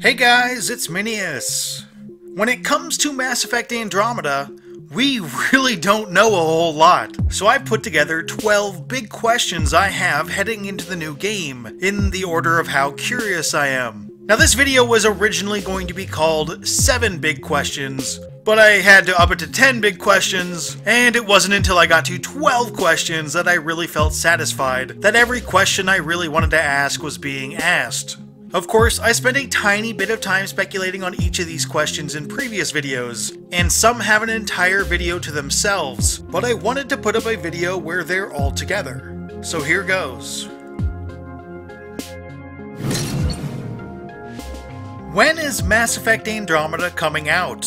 Hey guys, it's Minius. When it comes to Mass Effect Andromeda, we really don't know a whole lot. So I've put together 12 big questions I have heading into the new game, in the order of how curious I am. Now this video was originally going to be called 7 Big Questions, but I had to up it to 10 big questions, and it wasn't until I got to 12 questions that I really felt satisfied that every question I really wanted to ask was being asked. Of course, I spent a tiny bit of time speculating on each of these questions in previous videos, and some have an entire video to themselves, but I wanted to put up a video where they're all together. So here goes. When is Mass Effect Andromeda coming out?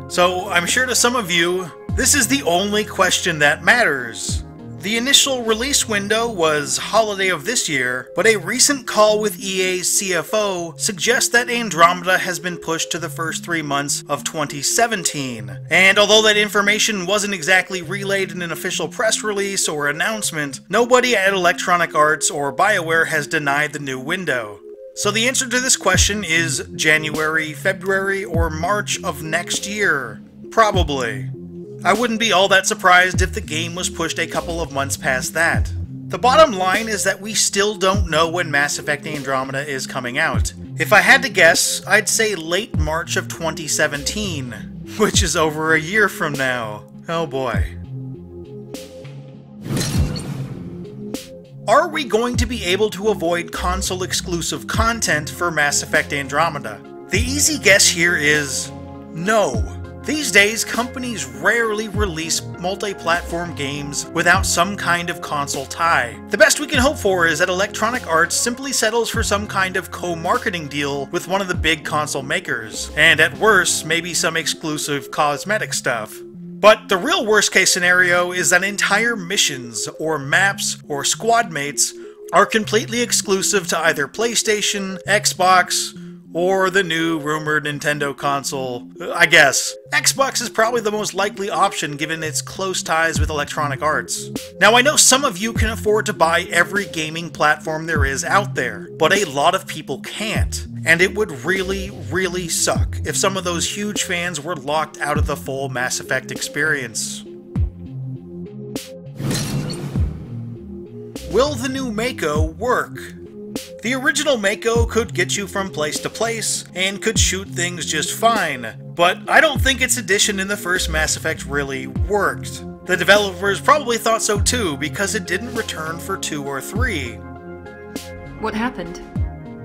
So I'm sure to some of you, this is the only question that matters. The initial release window was holiday of this year, but a recent call with EA's CFO suggests that Andromeda has been pushed to the first 3 months of 2017. And although that information wasn't exactly relayed in an official press release or announcement, nobody at Electronic Arts or BioWare has denied the new window. So the answer to this question is January, February, or March of next year. Probably. I wouldn't be all that surprised if the game was pushed a couple of months past that. The bottom line is that we still don't know when Mass Effect Andromeda is coming out. If I had to guess, I'd say late March of 2017, which is over a year from now. Oh boy. Are we going to be able to avoid console-exclusive content for Mass Effect Andromeda? The easy guess here is no. These days, companies rarely release multi-platform games without some kind of console tie. The best we can hope for is that Electronic Arts simply settles for some kind of co-marketing deal with one of the big console makers, and at worst, maybe some exclusive cosmetic stuff. But the real worst case scenario is that entire missions, or maps, or squad mates are completely exclusive to either PlayStation, Xbox, or the new rumored Nintendo console. I guess. Xbox is probably the most likely option given its close ties with Electronic Arts. Now I know some of you can afford to buy every gaming platform there is out there, but a lot of people can't. And it would really suck if some of those huge fans were locked out of the full Mass Effect experience. Will the new MAKO work? The original MAKO could get you from place to place, and could shoot things just fine, but I don't think its addition in the first Mass Effect really worked. The developers probably thought so too, because it didn't return for 2 or 3. What happened?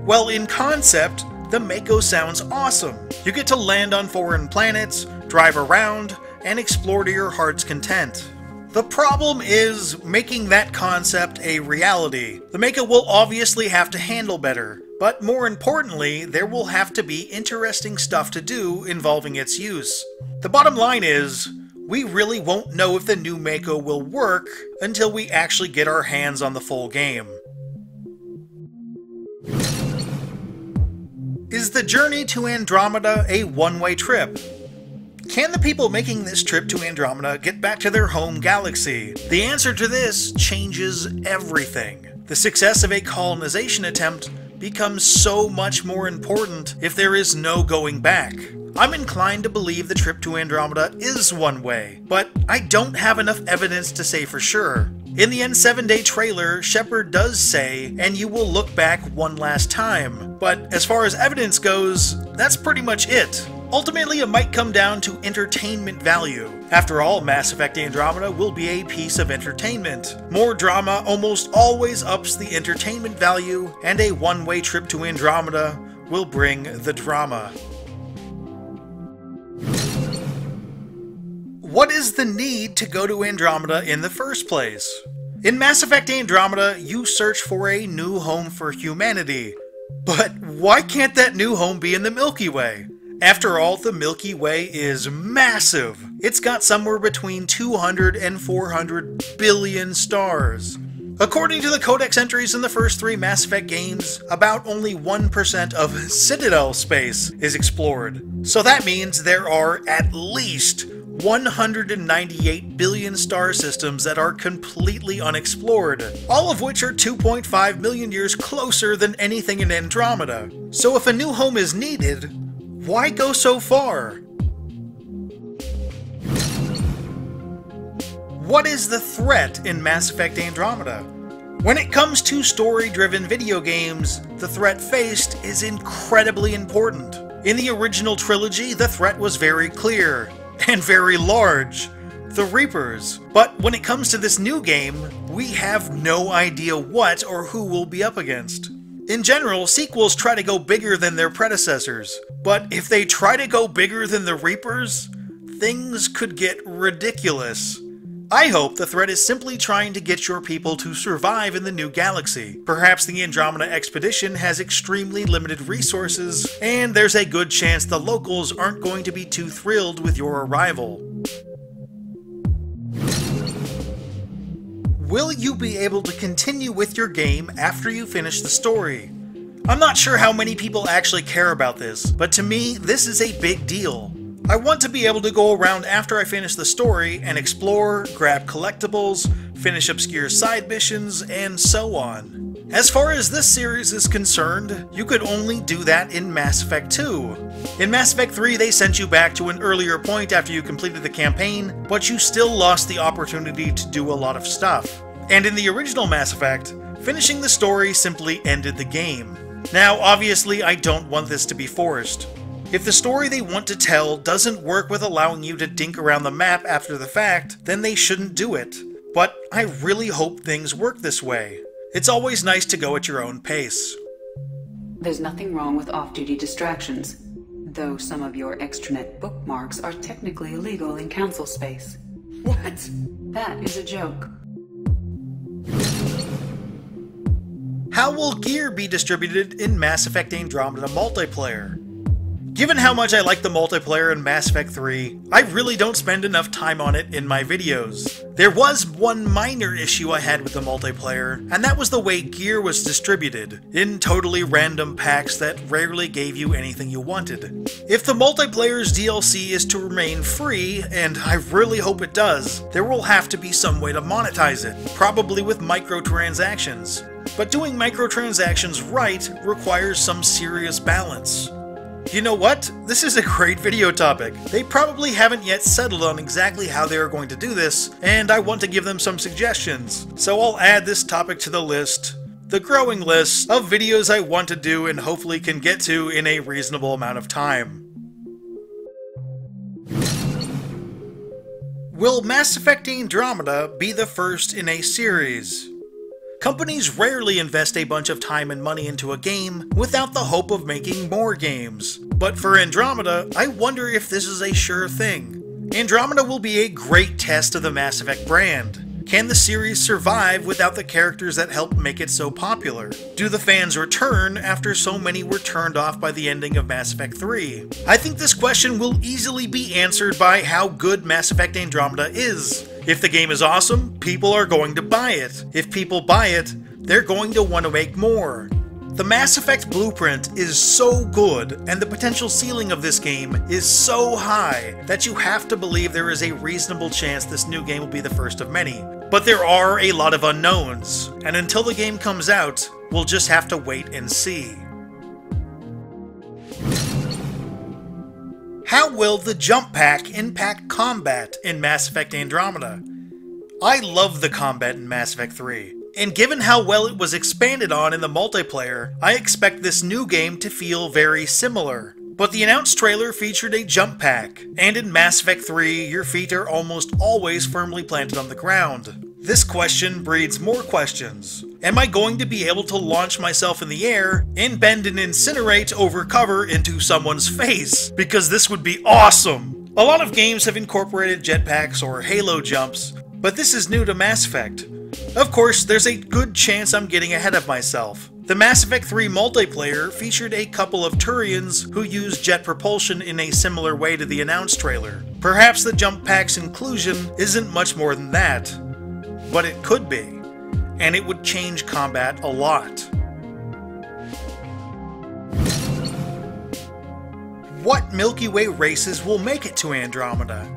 Well, in concept, the MAKO sounds awesome. You get to land on foreign planets, drive around, and explore to your heart's content. The problem is making that concept a reality. The MAKO will obviously have to handle better, but more importantly, there will have to be interesting stuff to do involving its use. The bottom line is, we really won't know if the new MAKO will work until we actually get our hands on the full game. Is the journey to Andromeda a one-way trip? Can the people making this trip to Andromeda get back to their home galaxy? The answer to this changes everything. The success of a colonization attempt becomes so much more important if there is no going back. I'm inclined to believe the trip to Andromeda is one way, but I don't have enough evidence to say for sure. In the N7-day trailer, Shepard does say, "And you will look back one last time." But as far as evidence goes, that's pretty much it. Ultimately, it might come down to entertainment value. After all, Mass Effect Andromeda will be a piece of entertainment. More drama almost always ups the entertainment value, and a one-way trip to Andromeda will bring the drama. What is the need to go to Andromeda in the first place? In Mass Effect Andromeda, you search for a new home for humanity. But why can't that new home be in the Milky Way? After all, the Milky Way is massive. It's got somewhere between 200 and 400 billion stars. According to the Codex entries in the first 3 Mass Effect games, about only 1% of Citadel space is explored. So that means there are at least 198 billion star systems that are completely unexplored, all of which are 2.5 million years closer than anything in Andromeda. So if a new home is needed, why go so far? What is the threat in Mass Effect Andromeda? When it comes to story-driven video games, the threat faced is incredibly important. In the original trilogy, the threat was very clear, and very large. The Reapers. But when it comes to this new game, we have no idea what or who we'll be up against. In general, sequels try to go bigger than their predecessors, but if they try to go bigger than the Reapers, things could get ridiculous. I hope the threat is simply trying to get your people to survive in the new galaxy. Perhaps the Andromeda expedition has extremely limited resources, and there's a good chance the locals aren't going to be too thrilled with your arrival. Will you be able to continue with your game after you finish the story? I'm not sure how many people actually care about this, but to me, this is a big deal. I want to be able to go around after I finish the story and explore, grab collectibles, finish obscure side missions, and so on. As far as this series is concerned, you could only do that in Mass Effect 2. In Mass Effect 3, they sent you back to an earlier point after you completed the campaign, but you still lost the opportunity to do a lot of stuff. And in the original Mass Effect, finishing the story simply ended the game. Now, obviously, I don't want this to be forced. If the story they want to tell doesn't work with allowing you to dink around the map after the fact, then they shouldn't do it. But I really hope things work this way. It's always nice to go at your own pace. There's nothing wrong with off-duty distractions, though some of your extranet bookmarks are technically illegal in council space. What? That is a joke. How will gear be distributed in Mass Effect Andromeda multiplayer? Given how much I like the multiplayer in Mass Effect 3, I really don't spend enough time on it in my videos. There was one minor issue I had with the multiplayer, and that was the way gear was distributed, in totally random packs that rarely gave you anything you wanted. If the multiplayer's DLC is to remain free, and I really hope it does, there will have to be some way to monetize it, probably with microtransactions. But doing microtransactions right requires some serious balance. You know what? This is a great video topic. They probably haven't yet settled on exactly how they are going to do this, and I want to give them some suggestions. So I'll add this topic to the list, the growing list of videos I want to do and hopefully can get to in a reasonable amount of time. Will Mass Effect Andromeda be the first in a series? Companies rarely invest a bunch of time and money into a game without the hope of making more games. But for Andromeda, I wonder if this is a sure thing. Andromeda will be a great test of the Mass Effect brand. Can the series survive without the characters that helped make it so popular? Do the fans return after so many were turned off by the ending of Mass Effect 3? I think this question will easily be answered by how good Mass Effect Andromeda is. If the game is awesome, people are going to buy it. If people buy it, they're going to want to make more. The Mass Effect blueprint is so good, and the potential ceiling of this game is so high, that you have to believe there is a reasonable chance this new game will be the first of many. But there are a lot of unknowns, and until the game comes out, we'll just have to wait and see. How will the jump pack impact combat in Mass Effect Andromeda? I love the combat in Mass Effect 3. And given how well it was expanded on in the multiplayer, I expect this new game to feel very similar. But the announced trailer featured a jump pack, and in Mass Effect 3, your feet are almost always firmly planted on the ground. This question breeds more questions. Am I going to be able to launch myself in the air and bend and incinerate over cover into someone's face? Because this would be awesome! A lot of games have incorporated jetpacks or halo jumps, but this is new to Mass Effect. Of course, there's a good chance I'm getting ahead of myself. The Mass Effect 3 multiplayer featured a couple of Turians who used jet propulsion in a similar way to the announced trailer. Perhaps the jump pack's inclusion isn't much more than that, but it could be, and it would change combat a lot. What Milky Way races will make it to Andromeda?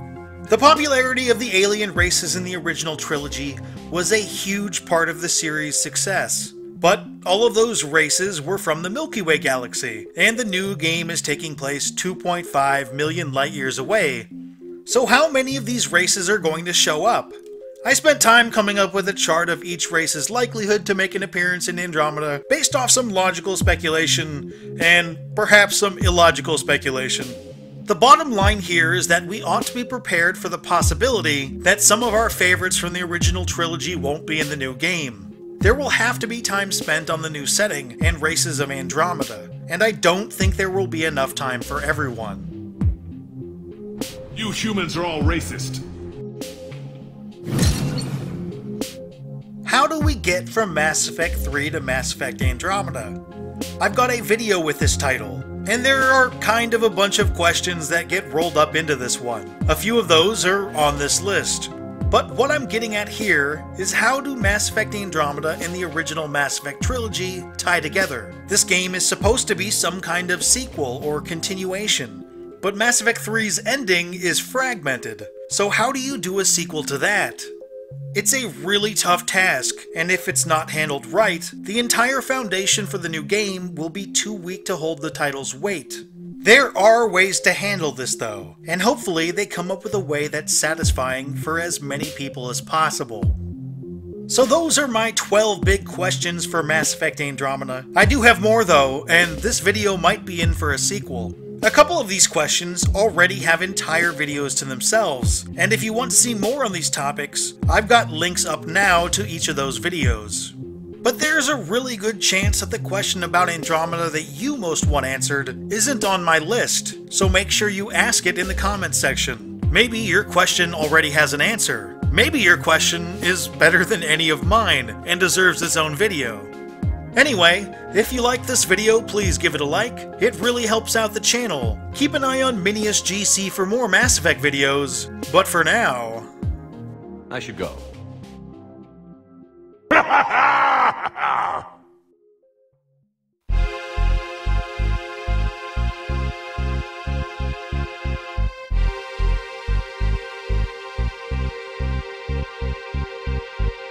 The popularity of the alien races in the original trilogy was a huge part of the series' success. But all of those races were from the Milky Way galaxy, and the new game is taking place 2.5 million light years away. So how many of these races are going to show up? I spent time coming up with a chart of each race's likelihood to make an appearance in Andromeda based off some logical speculation, and perhaps some illogical speculation. The bottom line here is that we ought to be prepared for the possibility that some of our favorites from the original trilogy won't be in the new game. There will have to be time spent on the new setting and races of Andromeda, and I don't think there will be enough time for everyone. You humans are all racist. How do we get from Mass Effect 3 to Mass Effect Andromeda? I've got a video with this title, and there are kind of a bunch of questions that get rolled up into this one. A few of those are on this list. But what I'm getting at here is how do Mass Effect Andromeda and the original Mass Effect trilogy tie together? This game is supposed to be some kind of sequel or continuation, but Mass Effect 3's ending is fragmented, so how do you do a sequel to that? It's a really tough task, and if it's not handled right, the entire foundation for the new game will be too weak to hold the title's weight. There are ways to handle this though, and hopefully they come up with a way that's satisfying for as many people as possible. So those are my 12 big questions for Mass Effect Andromeda. I do have more though, and this video might be in for a sequel. A couple of these questions already have entire videos to themselves, and if you want to see more on these topics, I've got links up now to each of those videos. But there's a really good chance that the question about Andromeda that you most want answered isn't on my list, so make sure you ask it in the comments section. Maybe your question already has an answer. Maybe your question is better than any of mine and deserves its own video. Anyway, if you like this video, please give it a like. It really helps out the channel. Keep an eye on Minius GC for more Mass Effect videos, but for now... I should go.